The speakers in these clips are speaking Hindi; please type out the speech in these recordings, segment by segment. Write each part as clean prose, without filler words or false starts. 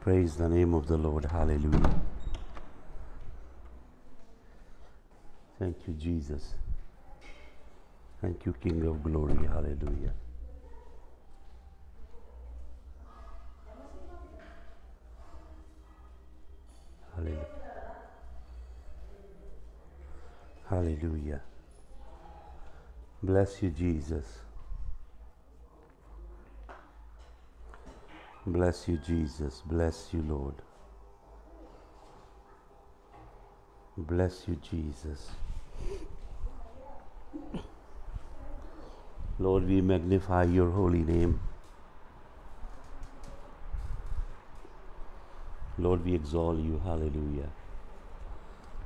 Praise the name of the Lord. Hallelujah. Thank you, Jesus. Thank you, King of glory. Hallelujah. Hallelujah. Hallelujah. Bless you, Jesus. Bless you, Jesus. Bless you, Lord. Bless you, Jesus. Lord, we magnify your holy name. Lord, we exalt you. Hallelujah.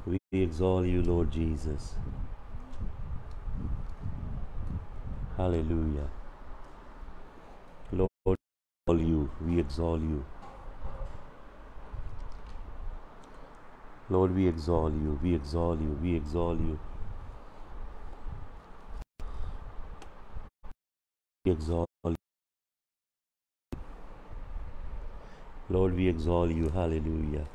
We exalt you, Lord Jesus. Hallelujah. Lord, we exalt you. We exalt you. Lord, we exalt you. We exalt you. We exalt you. We exalt you. Lord, we exalt you. Hallelujah.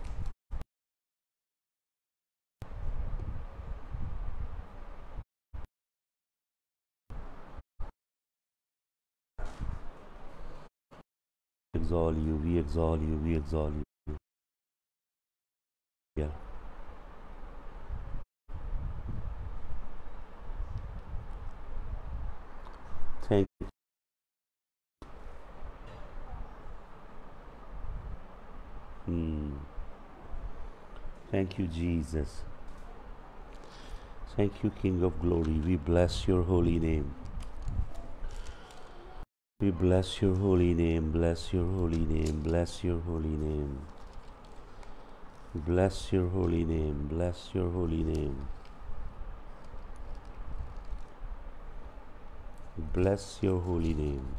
We exalt you. We exalt you. We exalt you. Yeah. Thank you. Thank you, Jesus. Thank you, King of glory. We bless your holy name. We bless your holy name. Bless your holy name. Bless your holy name. Bless your holy name. Bless your holy name. Bless your holy name.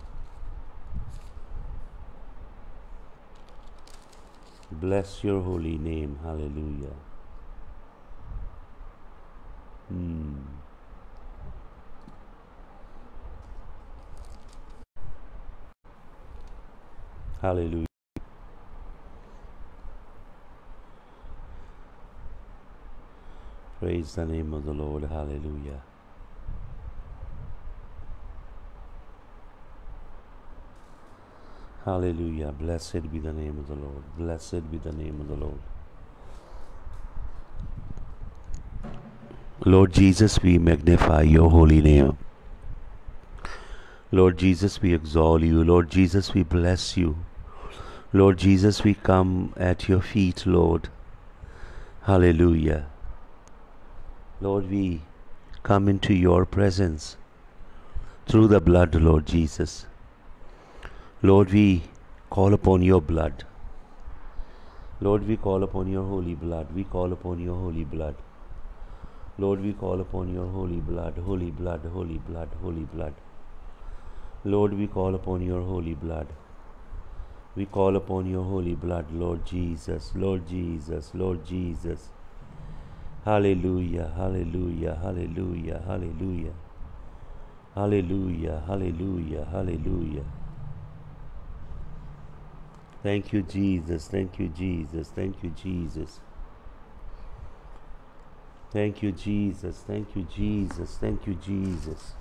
Bless your holy name. Hallelujah. Hallelujah. Praise the name of the Lord. Hallelujah. Hallelujah. Blessed be the name of the Lord. Blessed be the name of the Lord. Lord Jesus, we magnify your holy name. Lord Jesus, we exalt you. Lord Jesus, we bless you. Lord Jesus, we come at your feet, Lord. Hallelujah. Lord, we come into your presence through the blood, Lord Jesus. Lord, we call upon your blood. Lord, we call upon your holy blood. We call upon your holy blood. Lord, we call upon your holy blood, holy blood, holy blood, holy blood. Lord, we call upon your holy blood. We call upon your holy blood, Lord Jesus, Lord Jesus, Lord Jesus. Hallelujah, hallelujah, hallelujah, hallelujah. Hallelujah, hallelujah, hallelujah. Thank you, Jesus, thank you, Jesus, thank you, Jesus. Thank you, Jesus, thank you, Jesus, thank you, Jesus.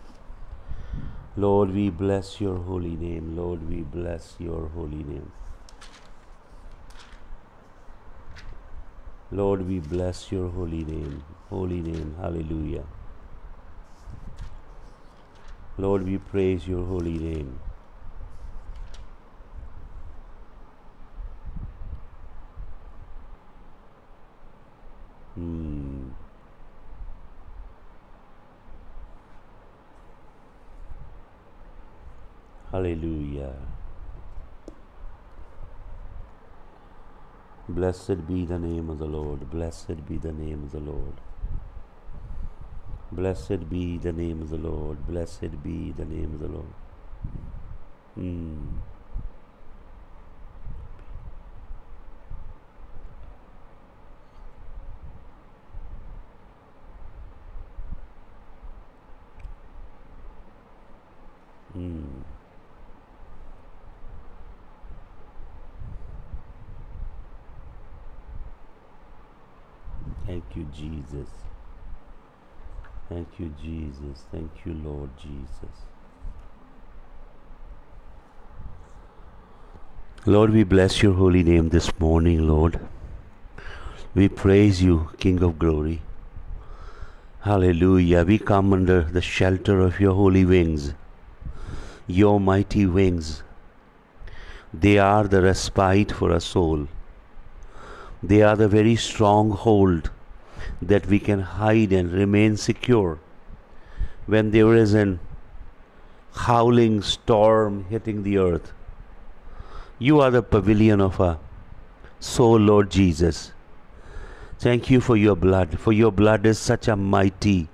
Lord, we bless your holy name. Lord, we bless your holy name. Lord, we bless your holy name. Holy name, hallelujah. Lord, we praise your holy name. Hallelujah. Blessed be the name of the Lord. Blessed be the name of the Lord. Blessed be the name of the Lord. Blessed be the name of the Lord. Thank you, Jesus. Thank you, Jesus. Thank you, Lord Jesus. Lord, we bless your holy name this morning, Lord. We praise you, King of glory. Hallelujah. We come under the shelter of your holy wings, your mighty wings. They are the respite for our soul. They are the very stronghold that we can hide and remain secure when there is an howling storm hitting the earth. You are the pavilion of our soul, Lord Jesus. Thank you for your blood, for your blood is such a mighty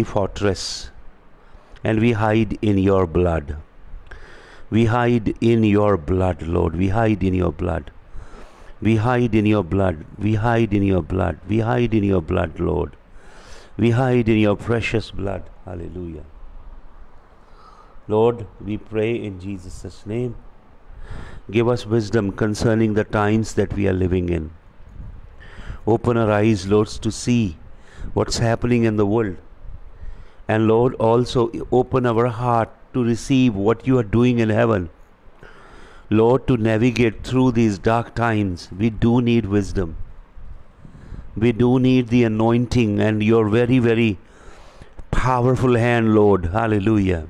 fortress, and we hide in your blood. We hide in your blood, Lord. We hide in your blood. We hide in your blood. We hide in your blood. We hide in your blood, Lord. We hide in your precious blood. Hallelujah. Lord, we pray in Jesus' name. Give us wisdom concerning the times that we are living in. Open our eyes, Lord, to see what's happening in the world. And Lord, also open our heart to receive what you are doing in heaven. Lord, to navigate through these dark times, we do need wisdom. We do need the anointing and your very, very powerful hand, Lord. Hallelujah.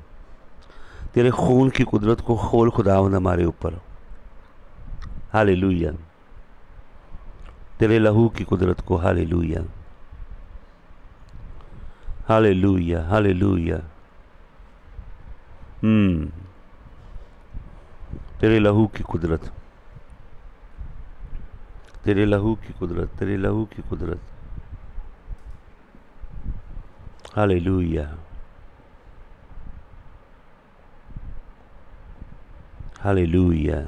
तेरे खून की कुदरत को खोल खुदावंद हमारे ऊपर. हालेलुया. तेरे लहू की कुदरत को. हालेलुया. हालेलुया. हालेलुया. तेरे लहू की कुदरत. तेरे लहू की कुदरत. तेरे लहू की कुदरत. Hallelujah. Hallelujah.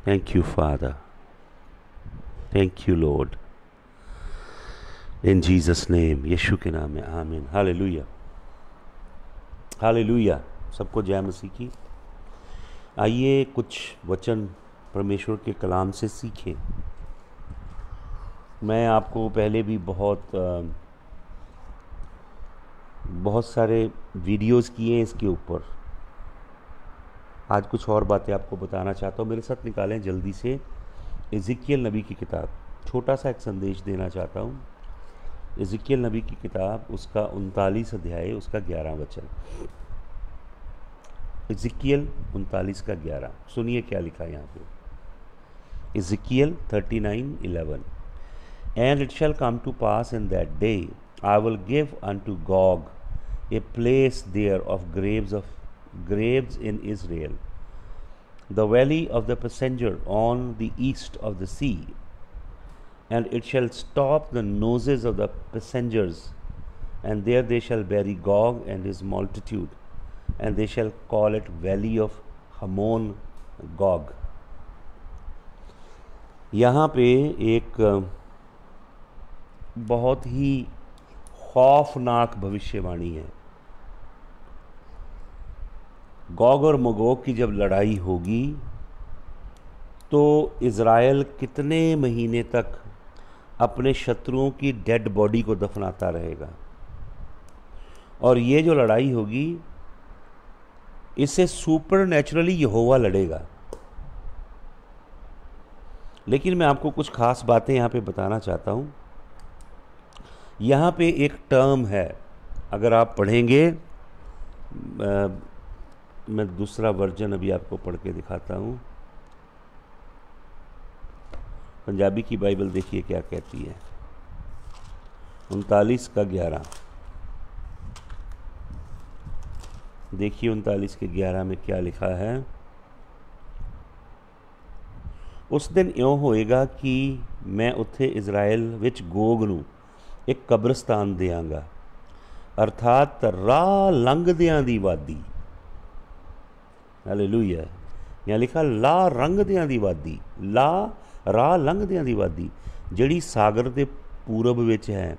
Thank you, Father. Thank you, Lord. In Jesus' name, यीशु के नाम में आमीन. Hallelujah. Hallelujah. सबको जय मसीह की. आइए कुछ वचन परमेश्वर के कलाम से सीखें. मैं आपको पहले भी बहुत सारे वीडियोस किए हैं इसके ऊपर. आज कुछ और बातें आपको बताना चाहता हूँ. मेरे साथ निकालें जल्दी से इज़िकियल नबी की किताब. छोटा सा एक संदेश देना चाहता हूँ. इज़िकियल नबी की किताब, उसका 39 अध्याय, उसका 11 वचन. इज़िकियल 39 का 11. सुनिए क्या लिखा है यहाँ पे. इज़िकियल 39:11. And it shall come to pass in that day, I will give unto Gog a place there of graves in Israel, the valley of the passenger on the east of the sea, and it shall stop the noses of the passengers, and there they shall bury Gog and his multitude, and they shall call it valley of Hamon Gog. यहाँ पे एक बहुत ही खौफनाक भविष्यवाणी है. गोग और मगोग की जब लड़ाई होगी तो इज़राइल कितने महीने तक अपने शत्रुओं की डेड बॉडी को दफनाता रहेगा. और ये जो लड़ाई होगी, इससे सुपरनैचुरली यहोवा लड़ेगा. लेकिन मैं आपको कुछ खास बातें यहाँ पे बताना चाहता हूँ. यहाँ पे एक टर्म है, अगर आप पढ़ेंगे, मैं दूसरा वर्जन अभी आपको पढ़ के दिखाता हूँ. पंजाबी की बाइबल देखिए क्या कहती है. 39 का 11. देखिए 39 के 11 में क्या लिखा है. उस दिन इउं होएगा कि मैं उत्थे इज़राइल विच गोग नूं एक कब्रस्तान देंगा, अर्थात राह लंघदियां दी वादी. हालेलुया. यहाँ लिखा ला रंघदियां दी वादी. राह लंघदियां दी वादी ਜਿਹੜੀ सागर के पूरब विच है,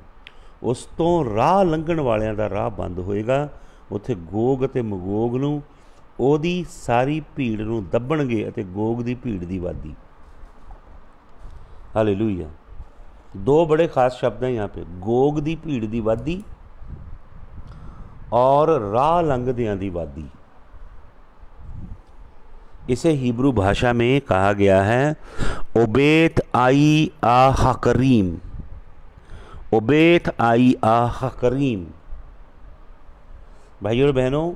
उस तो राह लंघण वालियां दा राह बंद होएगा. उत्थे गोग अते मगोग नूं ओदी सारी भीड़ नूं दब्बणगे अते गोग दी भीड़ दी वादी. हालेलुया। दो बड़े ख़ास शब्द हैं यहाँ पे, गोग दी भीड़ दी वादी और राह लंघदियां दी वादी। इसे हिब्रू भाषा में कहा गया है ओबेत आई आ हकरीम, ओबेत आई आ हकरीम। भाइयों और बहनों,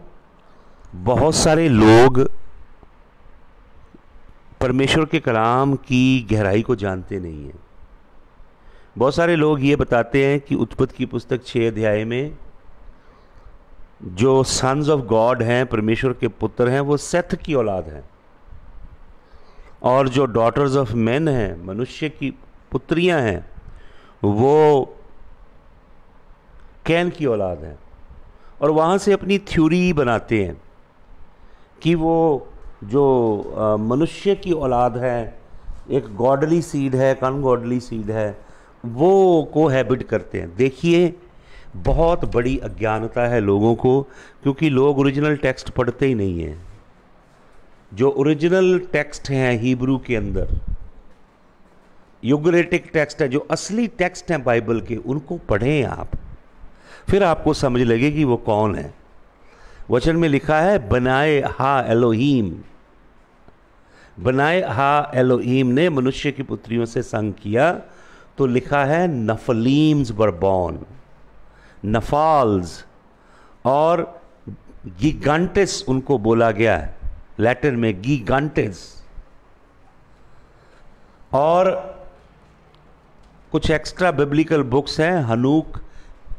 बहुत सारे लोग परमेश्वर के कलाम की गहराई को जानते नहीं हैं। बहुत सारे लोग ये बताते हैं कि उत्पत्ति की पुस्तक 6 अध्याय में जो सन्स ऑफ गॉड हैं, परमेश्वर के पुत्र हैं, वो सेथ की औलाद हैं, और जो डॉटर्स ऑफ मैन हैं, मनुष्य की पुत्रियां हैं, वो कैन की औलाद हैं। और वहाँ से अपनी थ्योरी बनाते हैं कि वो जो मनुष्य की औलाद है, एक गॉडली सीड है, एक अनगॉडली सीड है, वो कोहैबिट करते हैं। देखिए, बहुत बड़ी अज्ञानता है लोगों को, क्योंकि लोग ओरिजिनल टेक्स्ट पढ़ते ही नहीं हैं। जो ओरिजिनल टेक्स्ट हैं हिब्रू के अंदर, यूग्रेटिक टेक्स्ट है, जो असली टेक्स्ट हैं बाइबल के, उनको पढ़ें आप, फिर आपको समझ लगेगी वो कौन है। वचन में लिखा है बनाए हा एलोहीम, बनाए हा एलोहीम ने मनुष्य की पुत्रियों से संग किया, तो लिखा है नफलीम्स वर बॉर्न, नफाल्स, और गिगांटिस उनको बोला गया है, लैटिन में गिगांटिस। और कुछ एक्स्ट्रा बिब्लिकल बुक्स हैं, हनूक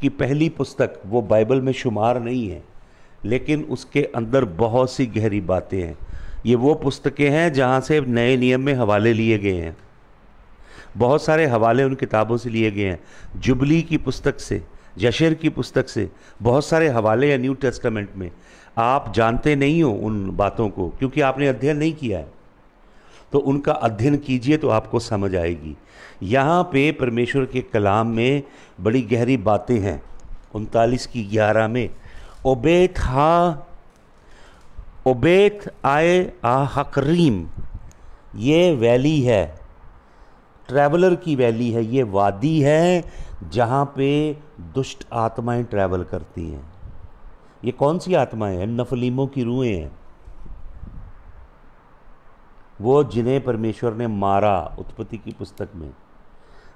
की पहली पुस्तक, वो बाइबल में शुमार नहीं है, लेकिन उसके अंदर बहुत सी गहरी बातें हैं। ये वो पुस्तकें हैं जहाँ से नए नियम में हवाले लिए गए हैं, बहुत सारे हवाले उन किताबों से लिए गए हैं। जुबली की पुस्तक से, यशर की पुस्तक से बहुत सारे हवाले हैं न्यू टेस्टामेंट में। आप जानते नहीं हो उन बातों को, क्योंकि आपने अध्ययन नहीं किया है, तो उनका अध्ययन कीजिए तो आपको समझ आएगी। यहाँ पे परमेश्वर के कलाम में बड़ी गहरी बातें हैं। 39:11 में ओबेत आए आ हकरीम, ये वैली है, ट्रैवलर की वैली है, ये वादी है जहाँ पे दुष्ट आत्माएं ट्रैवल करती हैं। ये कौन सी आत्माएं हैं? नफलीमों की रूहें हैं, वो जिन्हें परमेश्वर ने मारा उत्पत्ति की पुस्तक में।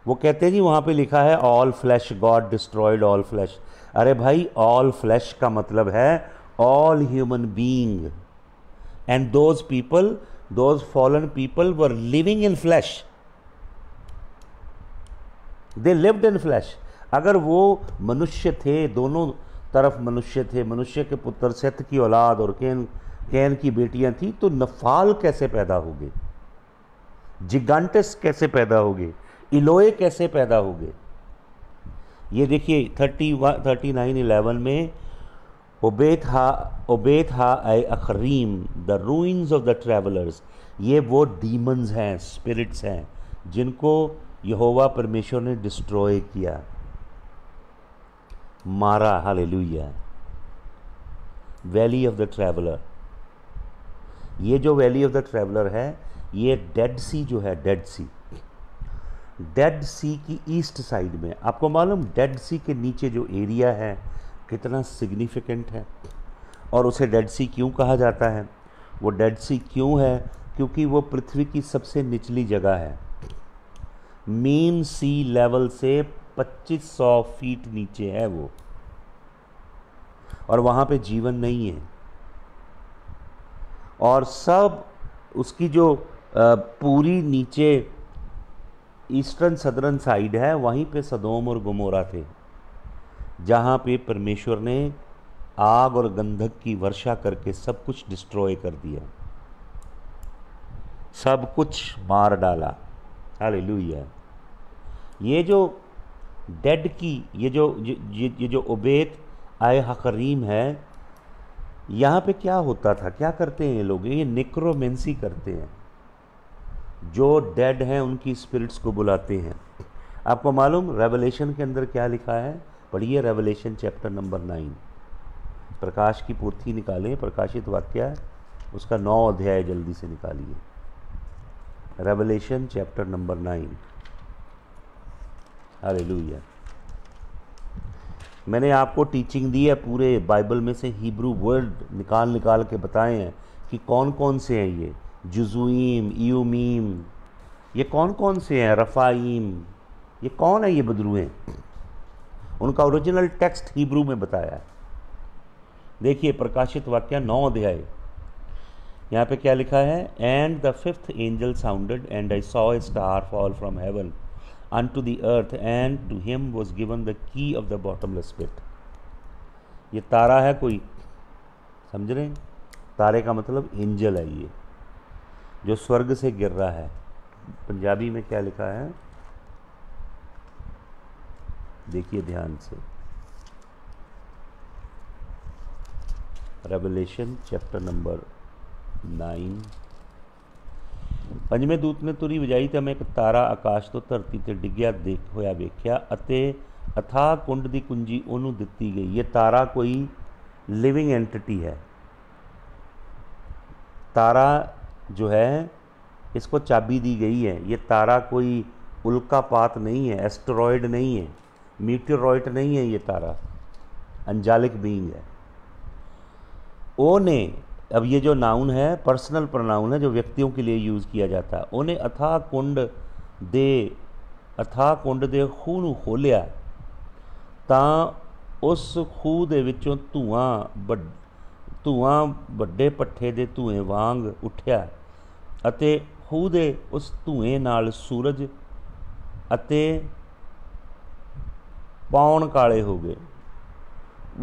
वो कहते हैं जी, वहाँ पे लिखा है all flash God destroyed all flash. अरे भाई, ऑल फ्लैश का मतलब है all human being, and those people, those fallen people were living in flash, they lived in flash. अगर वो मनुष्य थे, दोनों तरफ मनुष्य थे, मनुष्य के पुत्र सेथ की औलाद और कैन की बेटियां थी, तो नफाल कैसे पैदा होंगे, जिगांटिस कैसे पैदा होंगे, इलोए कैसे पैदा होंगे? ये देखिए 39:11 में ओबेत हा आई अखरीम the ruins of the travellers. ये वो डीमंस हैं, स्पिरिट्स हैं, जिनको यहोवा परमेश्वर ने डिस्ट्रॉय किया, मारा। Hallelujah. Valley of the traveller, ये जो वैली ऑफ द ट्रैवलर है, ये डेड सी जो है, डेड सी की ईस्ट साइड में। आपको मालूम डेड सी के नीचे जो एरिया है कितना सिग्निफिकेंट है, और उसे डेड सी क्यों कहा जाता है? वो डेड सी क्यों है? क्योंकि वो पृथ्वी की सबसे निचली जगह है, मीन सी लेवल से 2500 फीट नीचे है वो, और वहाँ पे जीवन नहीं है। और सब उसकी जो पूरी नीचे ईस्टर्न सदर्न साइड है, वहीं पे सदोम और गमोरा थे, जहाँ पे परमेश्वर ने आग और गंधक की वर्षा करके सब कुछ डिस्ट्रॉय कर दिया, सब कुछ मार डाला। हालेलुया। ये जो डेड की, ये जो ओबेत आए हकरीम है, यहाँ पे क्या होता था, क्या करते हैं ये लोग? ये नेक्रोमेंसी करते हैं, जो डेड हैं उनकी स्पिरिट्स को बुलाते हैं। आपको मालूम रेवलेशन के अंदर क्या लिखा है? पढ़िए रेवलेशन चैप्टर नंबर 9। प्रकाश की पोथी निकालें, प्रकाशित वाक्य है उसका 9 अध्याय जल्दी से निकालिए। Revelation chapter number 9। हालेलुया। मैंने आपको टीचिंग दी है, पूरे बाइबल में से हिब्रू वर्ड निकाल निकाल के बताए हैं कि कौन कौन से हैं ये। जुज़ुईम, इयुमीम, ये कौन कौन से हैं। रफ़ाईम, ये कौन है ये बदरुएँ। उनका ओरिजिनल टेक्स्ट हिब्रू में बताया है। देखिए प्रकाशित वाक्य 9 अध्याय, यहाँ पे क्या लिखा है। And the fifth angel sounded and I saw a star fall from heaven unto the earth and to him was given the key of the bottomless pit। ये तारा है कोई, समझ रहे हैं। तारे का मतलब एंजल है ये, जो स्वर्ग से गिर रहा है। पंजाबी में क्या लिखा है देखिए ध्यान से। Revelation chapter number 9। पंजवें दूत ने तुरी वजाई तो मैं एक तारा आकाश तो धरती ते डिग्या होया वेख्या अते अथाह कुंड की कुंजी उन्होंने दिती गई। ये तारा कोई लिविंग एंटिटी है। तारा जो है इसको चाबी दी गई है। ये तारा कोई उल्कापात नहीं है, एस्टेरॉयड नहीं है, मीटेरॉइड नहीं है। ये तारा अंजालिक बीइंग है। ओ ने, अब ये जो नाउन है पर्सनल प्रोनाउन है जो व्यक्तियों के लिए यूज़ किया जाता है। उन्हें अथाह कुंड दे खूह नूं खोलिया तां उस खूह दे विचों धुआं वड्डे पट्ठे दे धुएं वांग उठिया अते खूह दे उस धुएं नाल सूरज अते पौन काले हो गए।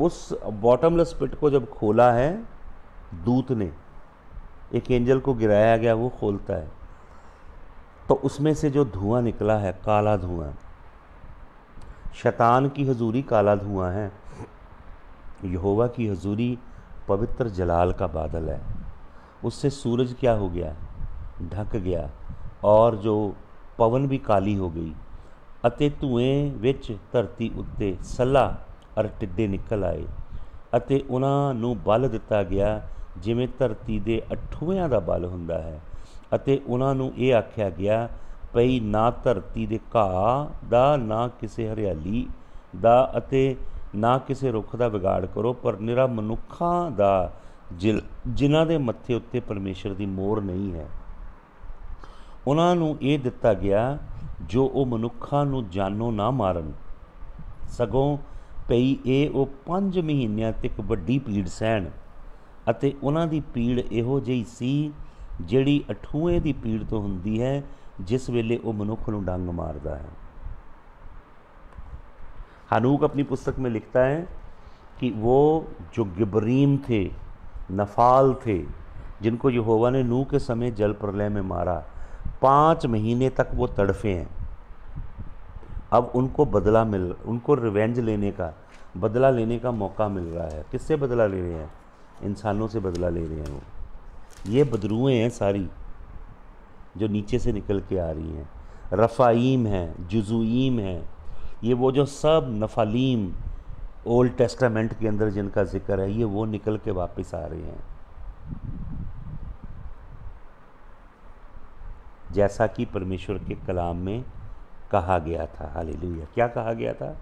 उस बॉटमलेस पिट को जब खोला है दूत ने, एक एंजल को गिराया गया, वो खोलता है तो उसमें से जो धुआं निकला है काला धुआं, शैतान की हजूरी काला धुआं है, यहोवा की हजूरी पवित्र जलाल का बादल है। उससे सूरज क्या हो गया, ढक गया, और जो पवन भी काली हो गई अते धुएं विच धरती उत्ते सला और टिड्डे निकल आए अते उन्हां नूं बल दिता गया जिवें धरती दे अठूविਆਂ ਦਾ बल हुंदा है अते उन्हां नूं ये आख्या गया पई ना धरती दे घाह दा ना किसी हरियाली दा अते ना किसी रुख दा विगाड़ करो पर निरा मनुखां दा जिन्हां दे मत्थे उत्ते परमेश्वर दी मोहर नहीं है। उन्हां नूं ये दिता गया जो वो मनुखां नूं जानो ना मारन सगों पई ये वो 5 महीनों तक वड्डी पीड़ सहन अते उन्हां दी पीड़ इहो जही सी जिहड़ी अठूएं दी पीड़ तो हुंदी है जिस वेले वो मनुख नूं डंग मारदा है। हनूक अपनी पुस्तक में लिखता है कि वो जो गिबरीम थे, नफाल थे, जिनको यहोवा ने नूह के समय जल प्रलय में मारा, 5 महीने तक वो तड़फे हैं। अब उनको उनको रिवेंज लेने का, बदला लेने का मौका मिल रहा है। किससे बदला ले रहे हैं? इंसानों से बदला ले रहे हैं। वो ये बदरुएँ हैं सारी जो नीचे से निकल के आ रही हैं। रफ़ाईम हैं, जुज़ुईम हैं, ये वो जो सब नफ़ालीम ओल्ड टेस्टामेंट के अंदर जिनका जिक्र है, ये वो निकल के वापस आ रहे हैं। जैसा कि परमेश्वर के कलाम में कहा गया था। हालेलुया। क्या कहा गया था?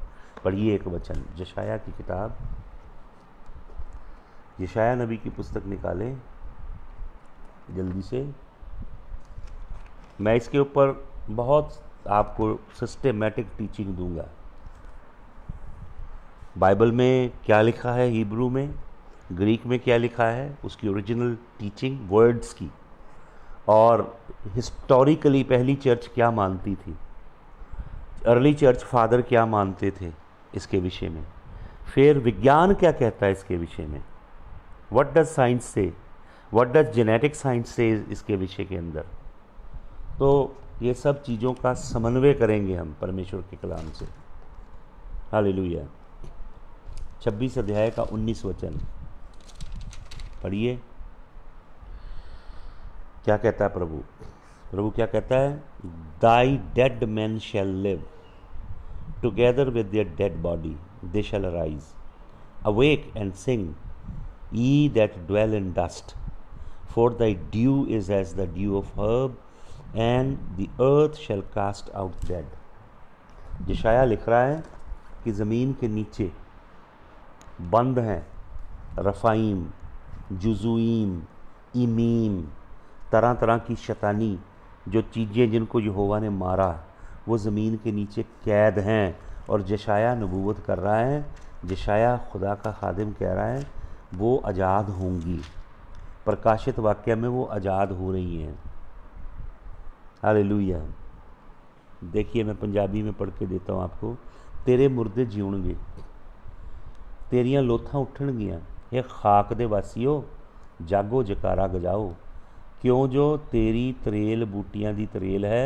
पढ़िए एक वचन, यशाया की किताब, यशाया नबी की पुस्तक निकालें जल्दी से। मैं इसके ऊपर बहुत आपको सिस्टेमेटिक टीचिंग दूंगा। बाइबल में क्या लिखा है, हिब्रू में, ग्रीक में क्या लिखा है, उसकी ओरिजिनल टीचिंग वर्ड्स की, और हिस्टोरिकली पहली चर्च क्या मानती थी, अर्ली चर्च फादर क्या मानते थे इसके विषय में, फिर विज्ञान क्या कहता है इसके विषय में, व्हाट डज साइंस से, व्हाट डज जेनेटिक साइंस से इसके विषय के अंदर। तो ये सब चीज़ों का समन्वय करेंगे हम परमेश्वर के कलाम से। हालेलुया। 26 अध्याय का 19 वचन पढ़िए। क्या कहता है प्रभु? प्रभु क्या कहता है? Thy dead man shall live together with their dead body, they shall arise, awake and sing, ye that dwell in dust, for thy dew is as the dew of herb, and the earth shall cast out dead। यशाया लिख रहा है कि ज़मीन के नीचे बंद हैं रफ़ाइम, जुज़ुईम, इमीम, तरह तरह की शैतानी जो चीज़ें जिनको यहोवा ने मारा वो ज़मीन के नीचे कैद हैं। और यशाया नबूवत कर रहा है, यशाया खुदा का खादिम कह रहा है वो आज़ाद होंगी। प्रकाशित वाक्य में वो आज़ाद हो रही हैं। हालेलुया। देखिए मैं पंजाबी में पढ़ के देता हूँ आपको। तेरे मुर्दे जीउणगे, तेरियां लोथां उठणगियां, ये खाक दे वासियो जागो जकारा गजाओ, क्यों जो तेरी तरेल बूटियां दी तरेल है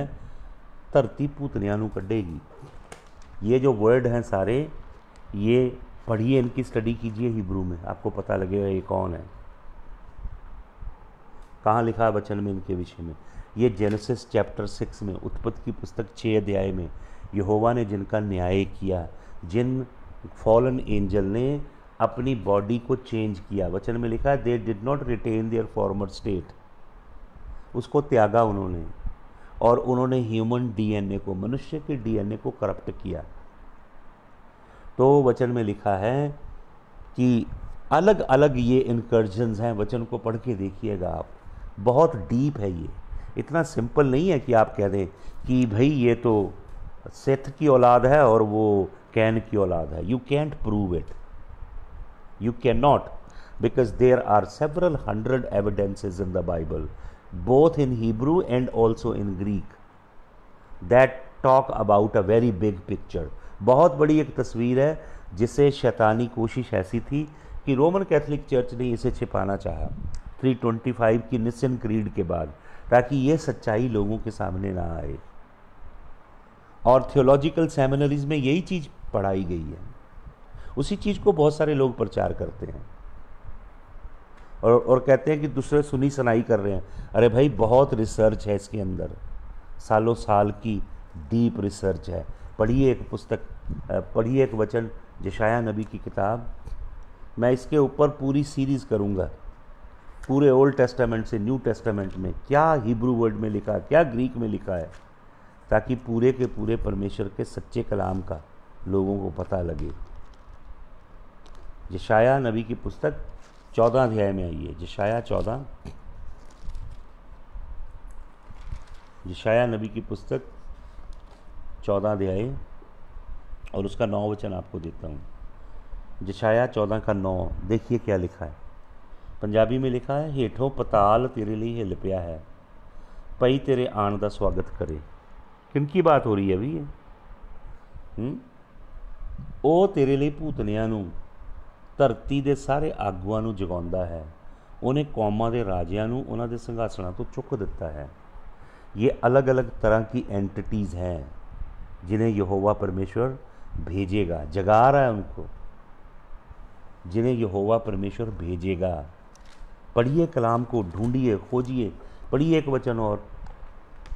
धरती भूतनियां नूं कढ़ेगी। ये जो वर्ड हैं सारे, ये पढ़िए, इनकी स्टडी कीजिए हिब्रू में, आपको पता लगेगा ये कौन है, कहाँ लिखा है वचन में इनके विषय में। ये जेनेसिस चैप्टर 6 में, उत्पत्ति की पुस्तक 6 अध्याय में यहोवा ने जिनका न्याय किया, जिन फॉलन एंजल ने अपनी बॉडी को चेंज किया, वचन में लिखा है they did not retain their former state, उसको त्यागा उन्होंने, और उन्होंने ह्यूमन डीएनए को, मनुष्य के डीएनए को करप्ट किया। तो वचन में लिखा है कि अलग अलग ये इनकर्जन्स हैं। वचन को पढ़ के देखिएगा आप, बहुत डीप है ये, इतना सिंपल नहीं है कि आप कह दें कि भाई ये तो सेथ की औलाद है और वो कैन की औलाद है। You can't prove it, you can not, because there are several 100 evidences in the Bible, both in Hebrew and also in Greek, that talk about a very big picture। बहुत बड़ी एक तस्वीर है जिसे शैतानी कोशिश ऐसी थी कि रोमन कैथोलिक चर्च ने इसे छिपाना चाहा 325 की निसिन क्रीड के बाद, ताकि ये सच्चाई लोगों के सामने ना आए। और थियोलॉजिकल सेमिनरीज में यही चीज़ पढ़ाई गई है, उसी चीज़ को बहुत सारे लोग प्रचार करते हैं और कहते हैं कि दूसरे सुनी सुनाई कर रहे हैं। अरे भाई बहुत रिसर्च है इसके अंदर, सालों साल की डीप रिसर्च है। पढ़िए एक पुस्तक, पढ़िए एक वचन, यशाया नबी की किताब। मैं इसके ऊपर पूरी सीरीज़ करूँगा, पूरे ओल्ड टेस्टामेंट से न्यू टेस्टामेंट में क्या हिब्रू वर्ड में लिखा है, क्या ग्रीक में लिखा है, ताकि पूरे के पूरे परमेश्वर के सच्चे कलाम का लोगों को पता लगे। यशाया नबी की पुस्तक 14 अध्याय में आइए, यशाया नबी की पुस्तक 14 अध्याय और उसका 9 वचन आपको देता हूँ। यशाया 14 का 9, देखिए क्या लिखा है। पंजाबी में लिखा है, हेठों पताल तेरे लिए हिल पिया है, पई तेरे आन का स्वागत करे। किनकी बात हो रही है अभी ये? ओ तेरे लिए भूतनिया नूं, धरती के सारे आगुआं नूं जगाउंदा है, उन्हें कौमां के राजियां नूं उन्हां दे संघासणां तो चुक दिता है। ये अलग अलग तरह की एंटिटीज़ हैं जिन्हें यहोवा परमेश्वर भेजेगा, जगा रहा है उनको, जिन्हें यहोवा परमेश्वर भेजेगा। पढ़िए कलाम को, ढूंढिए, खोजिए। पढ़िए एक वचन और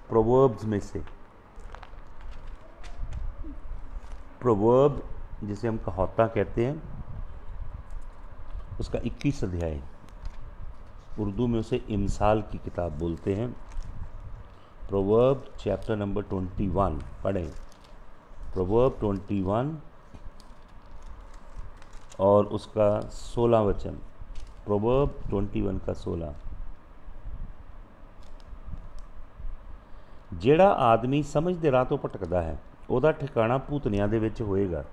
प्रोवर्ब्स में से, प्रोवर्ब जिसे हम कहावता कहते हैं, उसका 21 अध्याय, उर्दू में उसे इमसाल की किताब बोलते हैं। प्रोवर्ब चैप्टर नंबर 21 पढ़ें, प्रोवर्ब 21 और उसका 16 वचन, प्रोवर्ब 21 का 16। ਜਿਹੜਾ आदमी समझ दे राह तो भटकदा है, ਉਹਦਾ ठिकाना भूतनिया दे विच होएगा।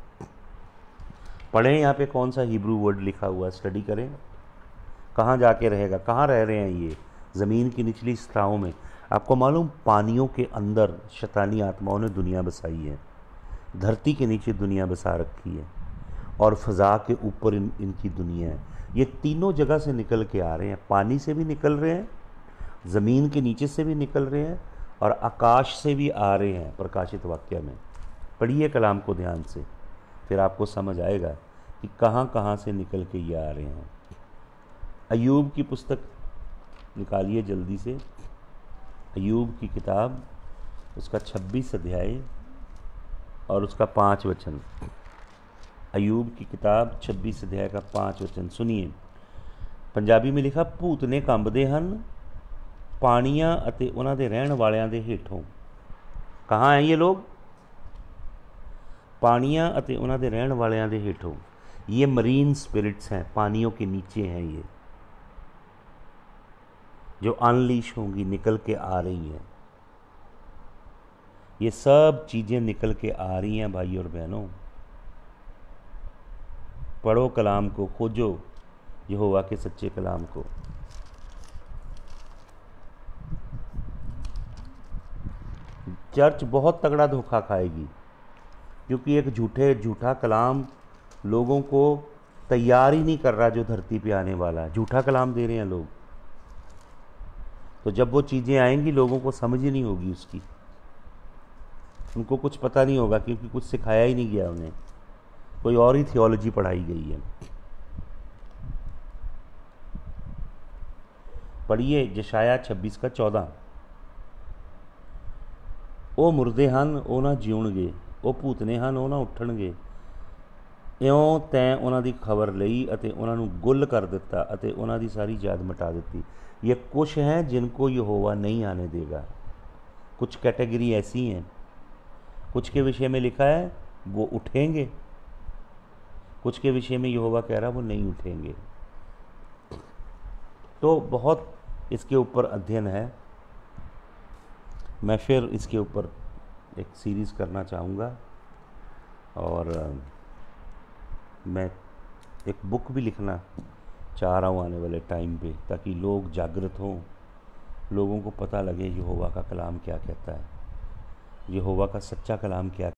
पढ़ें यहाँ पे कौन सा हिब्रू वर्ड लिखा हुआ, स्टडी करें, कहाँ जाके रहेगा, कहाँ रह रहे हैं ये, ज़मीन की निचली सतहों में। आपको मालूम पानियों के अंदर शैतानी आत्माओं ने दुनिया बसाई है, धरती के नीचे दुनिया बसा रखी है, और फ़ज़ा के ऊपर इनकी दुनिया है। ये तीनों जगह से निकल के आ रहे हैं, पानी से भी निकल रहे हैं, ज़मीन के नीचे से भी निकल रहे हैं, और आकाश से भी आ रहे हैं। प्रकाशित वाक्य में पढ़िए कलाम को ध्यान से, फिर आपको समझ आएगा कि कहाँ कहाँ से निकल के ये आ रहे हैं। अय्यूब की पुस्तक निकालिए जल्दी से, अय्यूब की किताब, उसका 26 अध्याय और उसका 5 वचन। अय्यूब की किताब 26 अध्याय का 5 वचन सुनिए। पंजाबी में लिखा, भूत ने कंबदे हन पानियां अते उन्हां दे रहण वालियां दे हेठों। कहाँ हैं ये लोग? पानियाँ अते उन्हां दे रहण वालियां दे हेठों। ये मरीन स्पिरिट्स हैं, पानियों के नीचे हैं ये, जो अनलीश होंगी, निकल के आ रही हैं। ये सब चीज़ें निकल के आ रही हैं भाई और बहनों। पढ़ो कलाम को, खोजो यहोवा के सच्चे कलाम को। चर्च बहुत तगड़ा धोखा खाएगी, क्योंकि एक झूठा कलाम लोगों को तैयार ही नहीं कर रहा, जो धरती पे आने वाला है। झूठा कलाम दे रहे हैं लोग, तो जब वो चीज़ें आएंगी लोगों को समझ ही नहीं होगी उसकी, उनको कुछ पता नहीं होगा, क्योंकि कुछ सिखाया ही नहीं गया उन्हें, कोई और ही थियोलॉजी पढ़ाई गई है। पढ़िए यशायाह 26:14। ਉਹ ਮੁਰਦੇ ਹਨ ਉਹ ਨਾ ਜਿਉਣਗੇ, ਉਹ ਭੂਤਨੇ ਹਨ ਉਹ ਨਾ ਉੱਠਣਗੇ। ਇਉਂ ਤੈਂ ਉਹਨਾਂ ਦੀ ਖਬਰ ਲਈ ਅਤੇ ਉਹਨਾਂ ਨੂੰ ਗੁੱਲ ਕਰ ਦਿੱਤਾ ਅਤੇ ਉਹਨਾਂ ਦੀ ਸਾਰੀ याद मिटा ਦਿੱਤੀ। ये कुछ हैं जिनको यहोवा नहीं आने देगा। कुछ कैटेगरी ऐसी हैं, कुछ के विषय में लिखा है वो उठेंगे, कुछ के विषय में यहोवा कह रहा वो नहीं उठेंगे। तो बहुत इसके ऊपर अध्ययन है। मैं फिर इसके ऊपर एक सीरीज़ करना चाहूँगा, और मैं एक बुक भी लिखना चाह रहा हूँ आने वाले टाइम पे, ताकि लोग जागृत हों, लोगों को पता लगे यहोवा का कलाम क्या कहता है, यहोवा का सच्चा कलाम क्या